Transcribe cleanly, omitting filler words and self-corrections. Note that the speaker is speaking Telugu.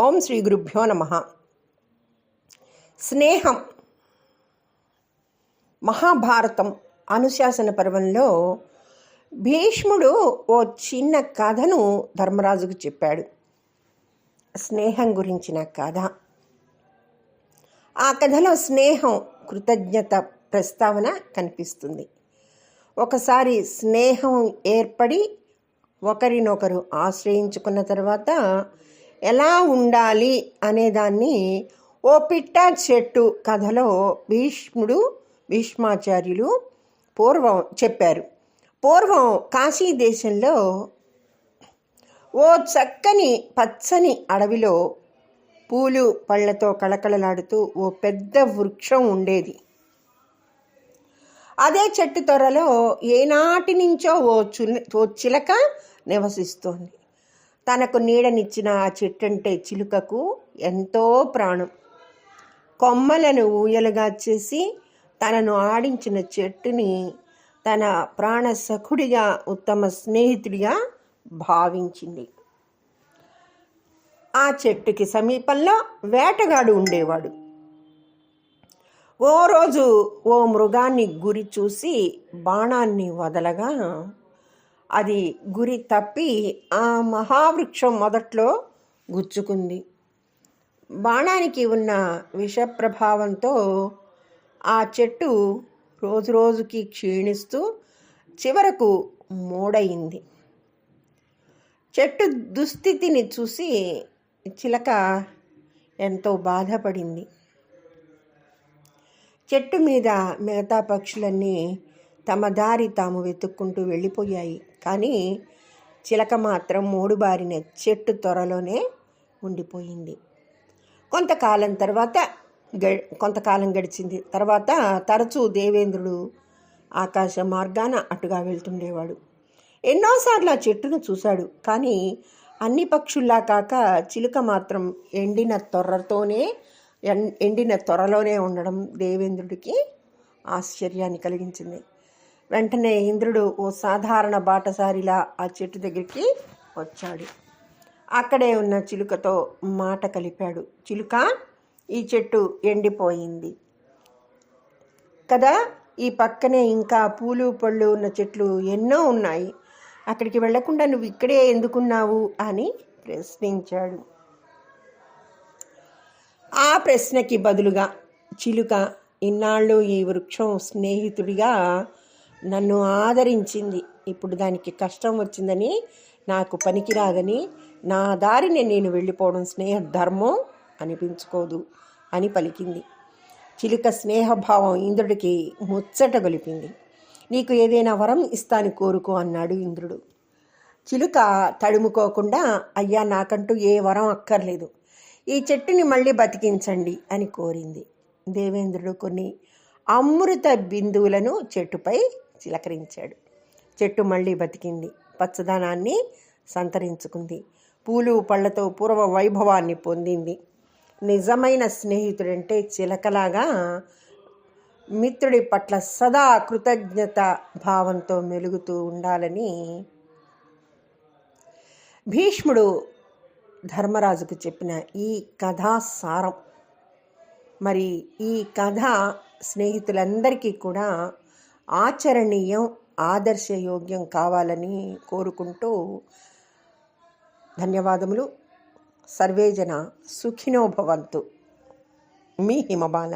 ఓం శ్రీ గురుభ్యో నమః. స్నేహం. మహాభారతం అనుశాసన పర్వంలో భీష్ముడు ఓ చిన్న కథను ధర్మరాజుకు చెప్పాడు. స్నేహం గురించిన కథ. ఆ కథలో స్నేహం, కృతజ్ఞత ప్రస్తావన కనిపిస్తుంది. ఒకసారి స్నేహం ఏర్పడి ఒకరినొకరు ఆశ్రయించుకున్న తర్వాత ఎలా ఉండాలి అనేదాన్ని ఓ పిట్ట చెట్టు కథలో భీష్మాచార్యులు పూర్వం చెప్పారు. పూర్వం కాశీ దేశంలో ఓ చక్కని పచ్చని అడవిలో పూలు పళ్ళతో కళకళలాడుతూ ఓ పెద్ద వృక్షం ఉండేది. అదే చెట్టు త్వరలో ఏనాటి నుంచో ఓ చిలక నివసిస్తోంది. తనకు నీడనిచ్చిన ఆ చెట్టంటే చిలుకకు ఎంతో ప్రాణం. కొమ్మలను ఊయలుగా చేసి తనను ఆడించిన చెట్టుని తన ప్రాణ సఖుడిగా, ఉత్తమ స్నేహితుడిగా భావించింది. ఆ చెట్టుకి సమీపంలో వేటగాడు ఉండేవాడు. ఓ రోజు ఓ మృగాన్ని గురి చూసి బాణాన్ని వదలగా అది గురి తప్పి ఆ మహావృక్షం మొదట్లో గుచ్చుకుంది. బాణానికి ఉన్న విష ప్రభావంతో ఆ చెట్టు రోజురోజుకి క్షీణిస్తూ చివరకు మూడయింది. చెట్టు దుస్థితిని చూసి చిలక ఎంతో బాధపడింది. చెట్టు మీద మిగతా పక్షులన్నీ తమ దారి తాము వెతుక్కుంటూ వెళ్ళిపోయాయి. కానీ చిలక మాత్రం మూడుబారిన చెట్టు త్వరలోనే ఉండిపోయింది. కొంతకాలం గడిచింది. తర్వాత తరచూ దేవేంద్రుడు ఆకాశ మార్గాన అటుగా వెళ్తుండేవాడు. ఎన్నోసార్లు ఆ చెట్టును చూశాడు. కానీ అన్ని పక్షుల్లా కాక చిలుక మాత్రం ఎండిన త్వరలోనే ఉండడం దేవేంద్రుడికి ఆశ్చర్యాన్ని కలిగించింది. వెంటనే ఇంద్రుడు ఓ సాధారణ బాటసారిలా ఆ చెట్టు దగ్గరికి వచ్చాడు. అక్కడే ఉన్న చిలుకతో మాట కలిపాడు. చిలుక, ఈ చెట్టు ఎండిపోయింది కదా, ఈ పక్కనే ఇంకా పూలు పళ్ళు ఉన్న చెట్లు ఎన్నో ఉన్నాయి. అక్కడికి వెళ్లకుండా నువ్వు ఇక్కడే ఎందుకున్నావు అని ప్రశ్నించాడు. ఆ ప్రశ్నకి బదులుగా చిలుక, ఇన్నాళ్ళు ఈ వృక్షం స్నేహితుడిగా నన్ను ఆదరించింది. ఇప్పుడు దానికి కష్టం వచ్చిందని, నాకు పనికిరాదని, నా దారిని నేను వెళ్ళిపోవడం స్నేహ ధర్మం అనిపించుకోదు అని పలికింది. చిలుక స్నేహభావం ఇంద్రుడికి ముచ్చట గొలిపింది. నీకు ఏదైనా వరం ఇస్తాను కోరుకో అన్నాడు ఇంద్రుడు. చిలుక తడుముకోకుండా, అయ్యా నాకంటూ ఏ వరం అక్కర్లేదు, ఈ చెట్టుని మళ్ళీ బతికించండి అని కోరింది. దేవేంద్రుడు కొన్ని అమృత బిందువులను చెట్టుపై చిలకరించాడు. చెట్టు మళ్ళీ బతికింది, పచ్చదనాన్ని సంతరించుకుంది, పూలు పళ్ళతో పూర్వ వైభవాన్ని పొందింది. నిజమైన స్నేహితుడంటే చిలకలాగా మిత్రుడి పట్ల సదా కృతజ్ఞత భావంతో మెలుగుతూ ఉండాలని భీష్ముడు ధర్మరాజుకు చెప్పిన ఈ కథా సారం. మరి ఈ కథ స్నేహితులందరికీ కూడా ఆచరణీయం, ఆదర్శయోగ్యం కావాలని కోరుకుంటూ ధన్యవాదములు. సర్వేజన సుఖినో భవంతు. మీ హిమబాల.